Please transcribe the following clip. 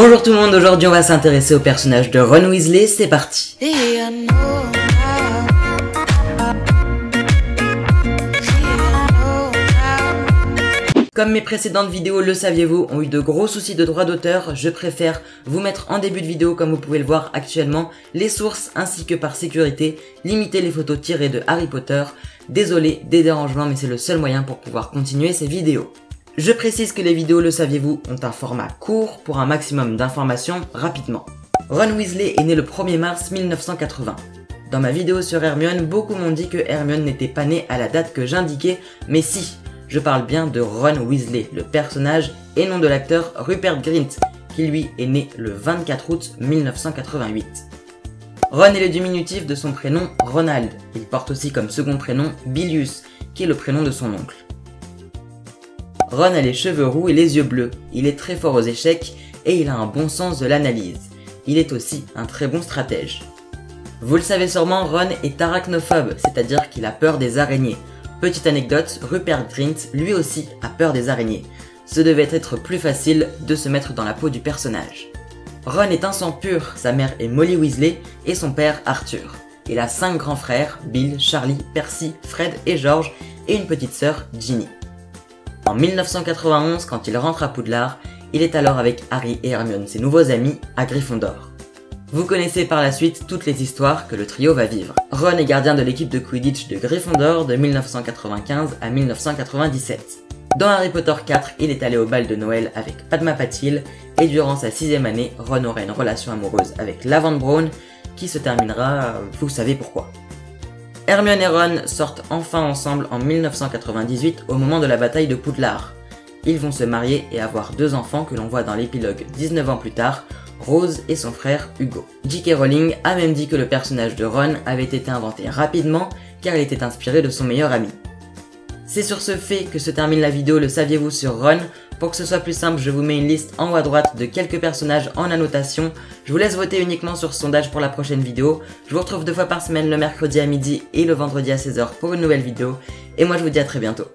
Bonjour tout le monde, aujourd'hui on va s'intéresser au personnage de Ron Weasley, c'est parti. Comme mes précédentes vidéos, le saviez-vous, ont eu de gros soucis de droit d'auteur, je préfère vous mettre en début de vidéo, comme vous pouvez le voir actuellement, les sources ainsi que par sécurité, limiter les photos tirées de Harry Potter. Désolé des dérangements, mais c'est le seul moyen pour pouvoir continuer ces vidéos. Je précise que les vidéos, le saviez-vous, ont un format court pour un maximum d'informations rapidement. Ron Weasley est né le 1er mars 1980. Dans ma vidéo sur Hermione, beaucoup m'ont dit que Hermione n'était pas née à la date que j'indiquais, mais si, je parle bien de Ron Weasley, le personnage, et non de l'acteur Rupert Grint, qui lui est né le 24 août 1988. Ron est le diminutif de son prénom Ronald. Il porte aussi comme second prénom Bilius, qui est le prénom de son oncle. Ron a les cheveux roux et les yeux bleus, il est très fort aux échecs et il a un bon sens de l'analyse. Il est aussi un très bon stratège. Vous le savez sûrement, Ron est arachnophobe, c'est-à-dire qu'il a peur des araignées. Petite anecdote, Rupert Grint lui aussi a peur des araignées. Ce devait être plus facile de se mettre dans la peau du personnage. Ron est un sang pur, sa mère est Molly Weasley et son père Arthur. Il a 5 grands frères, Bill, Charlie, Percy, Fred et George, et une petite sœur, Ginny. En 1991, quand il rentre à Poudlard, il est alors avec Harry et Hermione, ses nouveaux amis, à Gryffondor. Vous connaissez par la suite toutes les histoires que le trio va vivre. Ron est gardien de l'équipe de Quidditch de Gryffondor de 1995 à 1997. Dans Harry Potter 4, il est allé au bal de Noël avec Padma Patil, et durant sa 6ème année, Ron aura une relation amoureuse avec Lavande Brown, qui se terminera, vous savez pourquoi. Hermione et Ron sortent enfin ensemble en 1998 au moment de la bataille de Poudlard. Ils vont se marier et avoir 2 enfants que l'on voit dans l'épilogue 19 ans plus tard, Rose et son frère Hugo. J.K. Rowling a même dit que le personnage de Ron avait été inventé rapidement car il était inspiré de son meilleur ami. C'est sur ce fait que se termine la vidéo Le saviez-vous sur Ron. Pour que ce soit plus simple, je vous mets une liste en haut à droite de quelques personnages en annotation. Je vous laisse voter uniquement sur ce sondage pour la prochaine vidéo. Je vous retrouve 2 fois par semaine, le mercredi à midi et le vendredi à 16h pour une nouvelle vidéo. Et moi je vous dis à très bientôt.